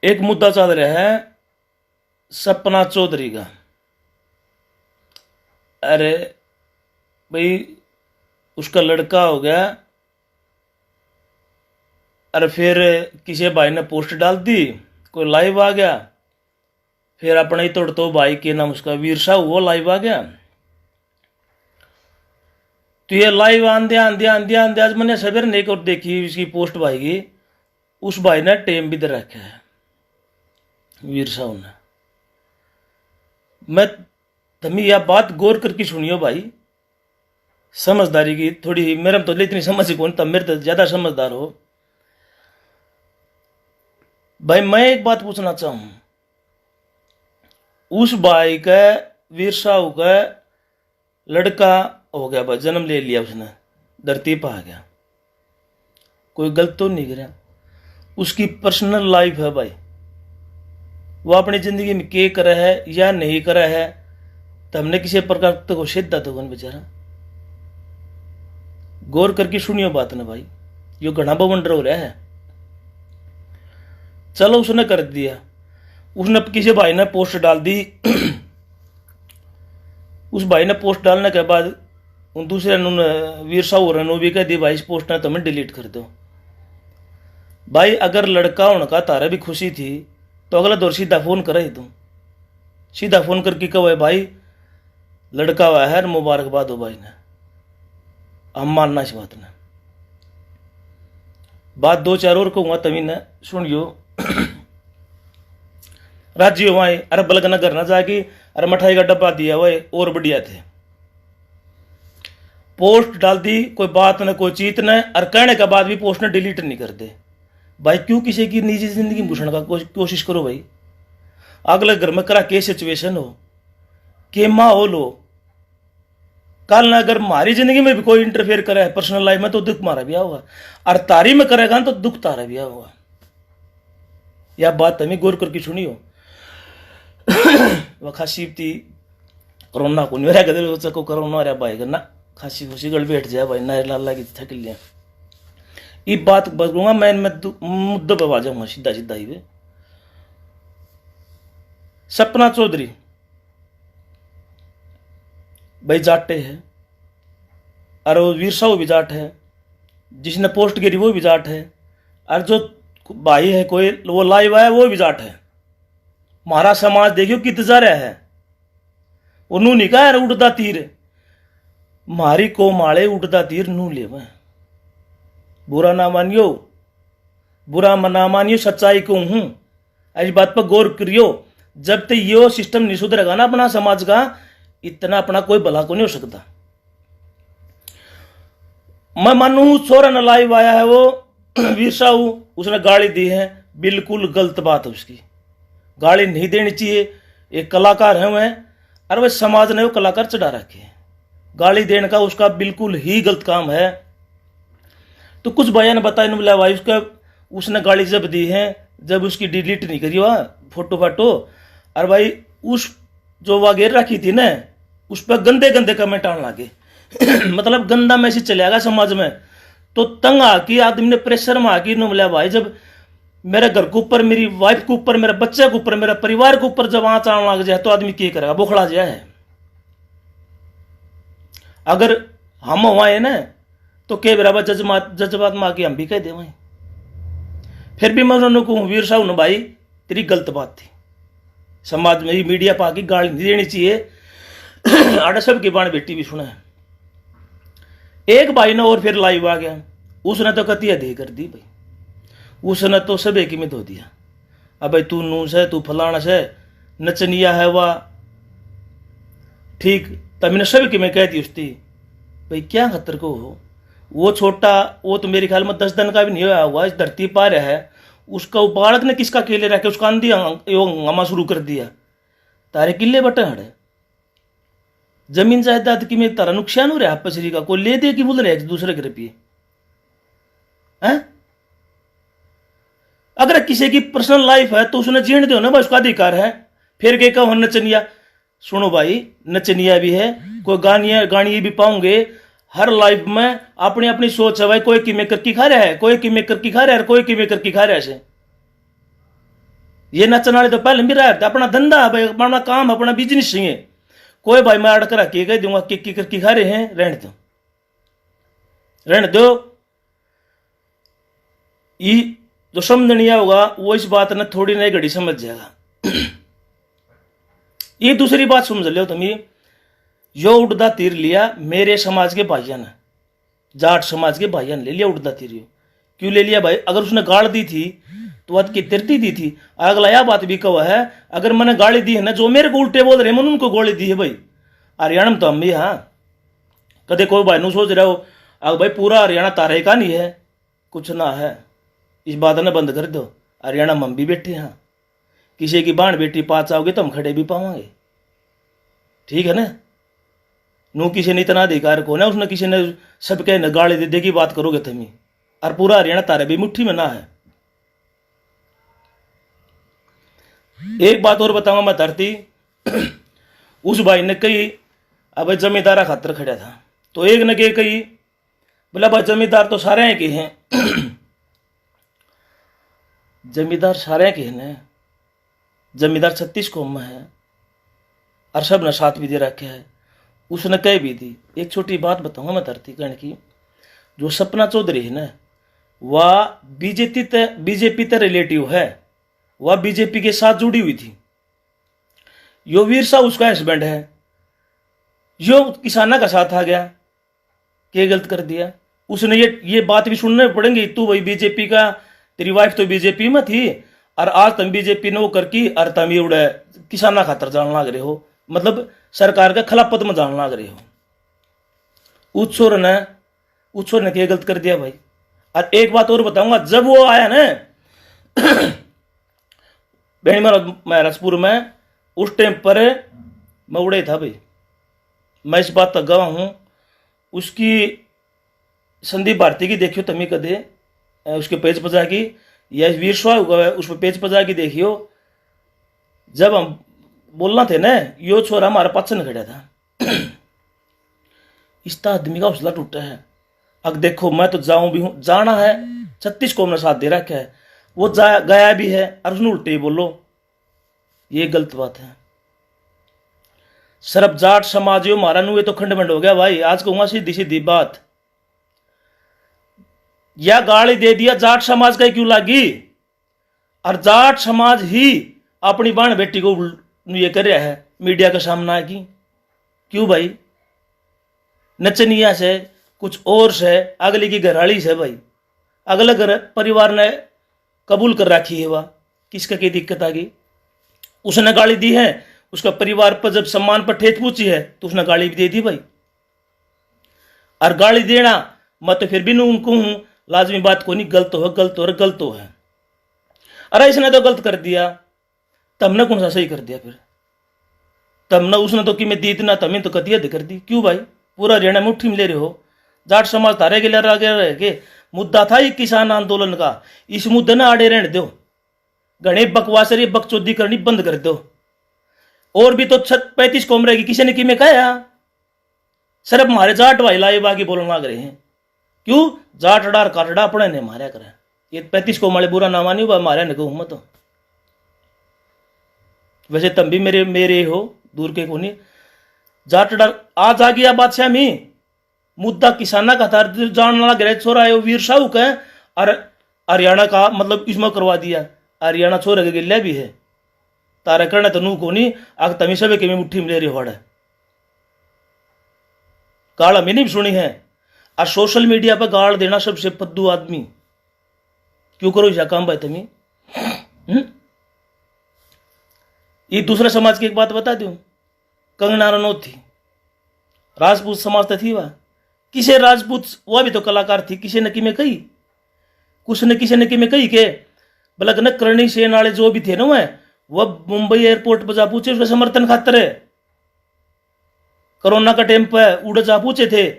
एक मुद्दा चल रहा है सपना चौधरी का। अरे भाई उसका लड़का हो गया, अरे फिर किसी भाई ने पोस्ट डाल दी, कोई लाइव आ गया, फिर अपने ही तोड़ तो भाई के नाम उसका वीर साहू वो लाइव आ गया। तो ये लाइव आंदे आंदे आंदे आंदे आज मैंने सवेर नहीं कर देखी उसकी पोस्ट भाई की, उस भाई ने टेम भी दे रखा है वीर साहू ने। मैं तुम्हें यह बात गौर करके सुनियो भाई, समझदारी की थोड़ी, मेरे में तो इतनी समझ ही कौन, तब मेरे तो ज्यादा समझदार हो भाई। मैं एक बात पूछना चाहूं, उस भाई का वीर साहू का लड़का हो गया भाई, जन्म ले लिया उसने, धरती पर आ गया, कोई गलत तो नहीं करा, उसकी पर्सनल लाइफ है भाई, वो अपनी जिंदगी में क्या करा है या नहीं करा है तो हमने किसी प्रकार तक को सीधा तो बेचारा। गौर करके सुनियो बात ना भाई, यो घना बवंडर हो रहा है। चलो उसने कर दिया, उसने किसी भाई ने पोस्ट डाल दी उस भाई ने पोस्ट डालने के बाद उन दूसरे वीर साहू ने भी कह दी भाई इस पोस्ट ने तुम्हें डिलीट कर दो। भाई अगर लड़का होने का तारा भी खुशी थी तो अगला दौर सीधा फोन करे, तुम सीधा फोन करके कहो भाई लड़का हुआ है, मुबारकबाद हो भाई ने, हम मानना इस बात ने। बात दो चार और कहूंगा तभी ने सुनियो। राज्य वहां अरे बलगनगर ना जाके अरे मिठाई का डब्बा दिया हुआ और बढ़िया थे, पोस्ट डाल दी, कोई बात न कोई चीत न, और कहने के बाद भी पोस्ट ने डिलीट नहीं कर दे। भाई क्यों किसी की निजी जिंदगी में घुसने का कोशिश करो भाई। अगले घर में करा के सिचुएशन हो, के माहौल हो, कल ना अगर हमारी जिंदगी में भी कोई इंटरफेयर करे पर्सनल लाइफ में तो दुख मारा भी होगा, और तारी में करेगा तो दुख तारा भी होगा। यह बात हमें गौर करके सुनियो। वह खासी थी कोरोना को मेरा कदर को कोरोना रहा भाई करना खासी खुशी गल बैठ जाए भाई, नारे लाल लगी थक लिया। ये बात बोलूंगा मैं मुद्दे पर आ जाऊंगा सीधा सीधा ही। सपना चौधरी भाई जाटे है, और वो वीर साहू भी जाट है, जिसने पोस्ट करी वो भी जाट है, और जो भाई है कोई वो लाइव आया वो भी जाट है। हमारा समाज देखियो कितना जा रहा है, उन्होंने नहीं कहा उड़दा तीर मारी को माले उड़दा तीर नू ले। बुरा ना मानियो, बुरा ना मानियो, सच्चाई को हूं, इस बात पर गौर करियो। जब तक ये सिस्टम नहीं सुधरेगा ना अपना समाज का, इतना अपना कोई भला को नहीं हो सकता। मैं मानू छोरा न लाइव आया है वो वीर साहू, उसने गाली दी है, बिल्कुल गलत बात है उसकी, गाली नहीं देनी चाहिए। एक कलाकार है वह, और वह समाज ने वो कलाकार चढ़ा रखे हैं, गाली देने का उसका बिल्कुल ही गलत काम है। तो कुछ भाइयों ने बताया बोला भाई उसका उसने गाली जब दी है जब उसकी डिलीट नहीं करी वह फोटो फाटो, और भाई उस जो वगैर रखी थी ना उस पर गंदे गंदे कमेंट आने लगे। मतलब गंदा मैसेज चलेगा समाज में। तो तंग आकी आदमी ने प्रेशर में आकी नो बोला भाई जब मेरे घर के ऊपर, मेरी वाइफ के ऊपर, मेरे बच्चे के ऊपर, मेरे परिवार के ऊपर जब आँच आने लग जाए तो आदमी क्या करेगा, बोखड़ा जाए है। अगर हम हुआ ना तो के बराबर जज्बात में आके हम भी कह दे वहीं। फिर भी मैं उन्होंने कहूँ वीर साहू ने भाई तेरी गलत बात थी, समाज में मीडिया पा की गाली नहीं देनी चाहिए। आड़ा सब की बाण बेटी भी सुना है। एक भाई ने और फिर लाइव आ गया, उसने तो कतिया दे कर दी भाई, उसने तो सब एक में धो दिया। अब भाई तू नूस है, तू फलाना से, नचनिया है वह, ठीक तभी सब की मैं कह दी उसकी भाई क्या खतर को हो। वो छोटा वो तो मेरे ख्याल में 10 दिन का भी नहीं हुआ, इस धरती पर है, उसका बालक ने किसका केले रखे उसका आंधी हंगामा शुरू कर दिया। तारे किले बटे हड़े जमीन जायदाद की में तारा नुकसान हो रहा है, पसरी का कोई ले दे कि बोल रहे एक दूसरे के रुपये हैं। अगर किसी की पर्सनल लाइफ है तो उसने जीण दो ना भाई, उसका अधिकार है। फिर के कहो नचनिया, सुनो भाई नचनिया भी है, कोई गानिया भी पाओगे। हर लाइफ में अपनी अपनी सोच है भाई, कोई की मेकर की खा रहा है, कोई की मेकर की खा रहा है, कोई की मेकर की खा रहा है। ये नचन वाले तो पहले भी रहा अपना धंधा है भाई, अपना काम, अपना बिजनेस है। कोई भाई मैं अड़क रखी कह दूंगा कि करके खा रहे हैं, रहने दो रहने दो। ये जो समझ होगा वो इस बात ने थोड़ी नई घड़ी समझ जाएगा। ये दूसरी बात समझ लो तुम, यो उड़दा तीर लिया मेरे समाज के भाइयों ने, जाट समाज के भाइयों ने ले लिया उड़दा तीर। क्यों ले लिया भाई? अगर उसने गाड़ दी थी तो वह की तिरती दी थी। अगला यह बात भी कहा है, अगर मैंने गाड़ी दी है ना, जो मेरे को उल्टे बोल रहे हैं मैंने उनको गोली दी है भाई। हरियाणा में तो हम भी, हाँ कदे कोई भाई नु सोच रहे हो अगर भाई पूरा हरियाणा तारे का नहीं है, कुछ ना है, इस बात ने बंद कर दो। हरियाणा में हम भी बैठे हैं, किसी की बाण बेटी पास आओगे तो हम खड़े भी पावांगे, ठीक है ना। नू किसी ने इतना अधिकार को ना, उसने किसी ने सबके न गाली दे देगी बात करोगे तुम्हें, और पूरा हरियाणा तारे भी मुट्ठी में ना है। एक बात और बताऊंगा मैं धरती, उस भाई ने कही अब जमींदारा खातर खड़ा था, तो एक ने कही बोला भाई जमींदार तो सारे के हैं। जमींदार सारे के हैं, जमींदार 36 कौम में है और सब ने साथ भी दे रखे है। उसने कह भी दी। एक छोटी बात बताऊंगा मैं धरती कर्ण की, जो सपना चौधरी है ना, वह बीजेपी ते रिलेटिव है, वह बीजेपी के साथ जुड़ी हुई थी। यो वीर साहब उसका हस्बैंड है, यो किसाना का साथ आ गया, क्या गलत कर दिया उसने? ये बात भी सुनने पड़ेंगी, तू भाई बीजेपी का, तेरी वाइफ तो बीजेपी में थी और आज तुम बीजेपी ने वो करके और तुम ये उड़े किसाना खातर जान लग रहे हो, मतलब सरकार के खिलाफ पद में जान लग रहे हो। उस छोर ने क्या गलत कर दिया भाई? और एक बात और बताऊंगा, जब वो आया ना महाराजपुर में, उस टाइम पर मैं उड़े था भाई, मैं इस बात तक गवाह हूं। उसकी संदीप भारती की देखियो तमी कदे, उसके पेज पर जाके, या वीर स्वाग उस पर पेज पर जाके देखियो, जब हम बोलना थे ना, यो छोरा हमारे पास न खड़ा था। इस आदमी का हौसला टूटा है। अब देखो मैं तो जाऊं भी हूं, जाना है 36 कौम ने साथ दे रखा है, वो गया भी है और उसने उल्टे ही बोलो, ये गलत बात है। सरब जाट समाज यो मारा नु, ये तो खंडमंड हो गया भाई। आज कहूंगा सीधी सीधी बात, या गाली दे दिया जाट समाज का क्यों लागी? और जाट समाज ही अपनी बाण बेटी को ये कर रहा है मीडिया के सामने की, क्यों भाई? नचनिया से कुछ और से, अगले की घरवाली से भाई, अगले घर परिवार ने कबूल कर रखी है, वह किसका की दिक्कत आ गई? उसने गाली दी है, उसका परिवार पर जब सम्मान पर ठेठ पूछी है तो उसने गाली भी दे दी भाई। और गाली देना मैं तो फिर भी उनको हूं, लाजमी बात को नहीं, गलत हो गलत हो है। अरे इसने तो गलत कर दिया, तमने कौन सा सही कर दिया? फिर तमने उसने तो कि मैं दी इतना, तमें तो कतिया कर दी, क्यों भाई? पूरा हरियाणा में मुट्ठी में ले रहे हो। जाट समाज तारे के लिए आगे रह के मुद्दा था ये किसान आंदोलन का, इस मुद्दे ने आड़े रहने दो, घने बकवासरी बकचोदी करनी बंद कर दो। और भी तो 35 कौम रहेगी, किसी ने कि मैं कहा सिर्फ हमारे जाट भाई लाए बाकी बोलने लग रहे हैं, क्यों? जाट डार काटड़ा अपने ने मारा करे, ये 35 कौम वाले बुरा नामा नहीं हुआ, मारा ने कहूं तो। वैसे तुम भी मेरे हो, दूर के को नहीं। जाट डार आज आ गया बादशाह में, मुद्दा किसाना का था, जानना लग रहा छोरा है वीर साहू का, और हरियाणा का मतलब इसमें करवा दिया। हरियाणा छोरे के गिल्ला भी है, तारा करना तो नू को नहीं, आग तमी सब के मुट्ठी में ले रही होड़ा गाल हमें नहीं सुनी है। और सोशल मीडिया पर गाल देना सबसे फद्दू आदमी, क्यों करो ऐसा काम भाई तुम्हें? ये दूसरे समाज की एक बात बता दूं, कंगना रनौत थी, राजपूत समाज तो थी वह, किसे राजपूत, वह भी तो कलाकार थी, किसी ने कि में कही, कुछ ने किसी ने कि में कही के बलक न करणी सेन वाले जो भी थे ना, वह मुंबई एयरपोर्ट पर जा पूछे उसका समर्थन खातर है, कोरोना का टाइम पर उड़ जा पूछे थे।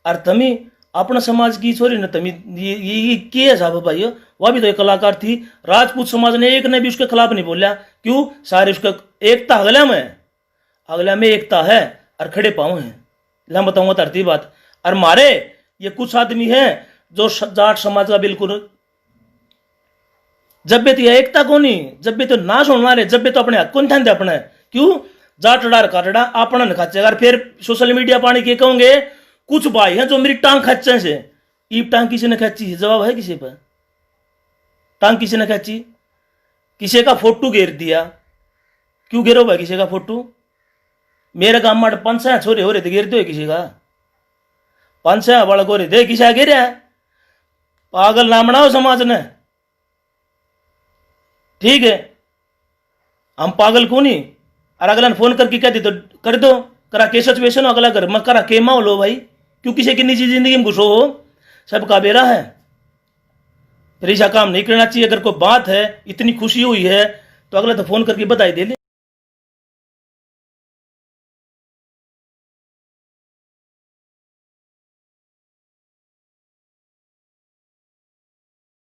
और तमी अपना समाज की छोरी ने तमी ये क्या साहब भाई, वह भी तो एक कलाकार थी। राजपूत समाज ने एक ने भी उसके खिलाफ नहीं बोला, क्यों? सारे उसका एकता अगला में एकता है और खड़े पाँव हैं। मैं बताऊंगा धरती बात। और मारे ये कुछ आदमी हैं जो जाट समाज का बिल्कुल जब भी तो यह एकता को नहीं, जब भी तो नाश होने वाले, जब भी तो अपने हाथ को नहीं थे अपने, क्यों जाटड़ा काटड़ा अपना न खाचेगा। फिर सोशल मीडिया पानी के कहोगे कुछ भाई हैं जो मेरी टांग खच्चे से, ईब टांग किसी ने खींची, जवाब है किसी पर? टांग किसी ने खींची? किसी का फोटो घेर दिया, क्यों घेरो भाई किसी का फोटो? मेरे गांव में 5 छोरे हो रहे थे, घेर दो किसी का 5 बालक हो रहे थे, किसी घेरा? पागल ना बनाओ समाज ने, ठीक है? हम पागल को नहीं। और अगला ने फोन करके कह दी तो कर दो, करा के सिचुएशन हो अगला घर में, करा के माओ लो भाई, क्यों किसी की निजी जिंदगी में घुसो हो? सबका बेरा है, फिर ऐसा काम नहीं करना चाहिए। अगर कोई बात है, इतनी खुशी हुई है तो अगला तो फोन करके बधाई दे ले।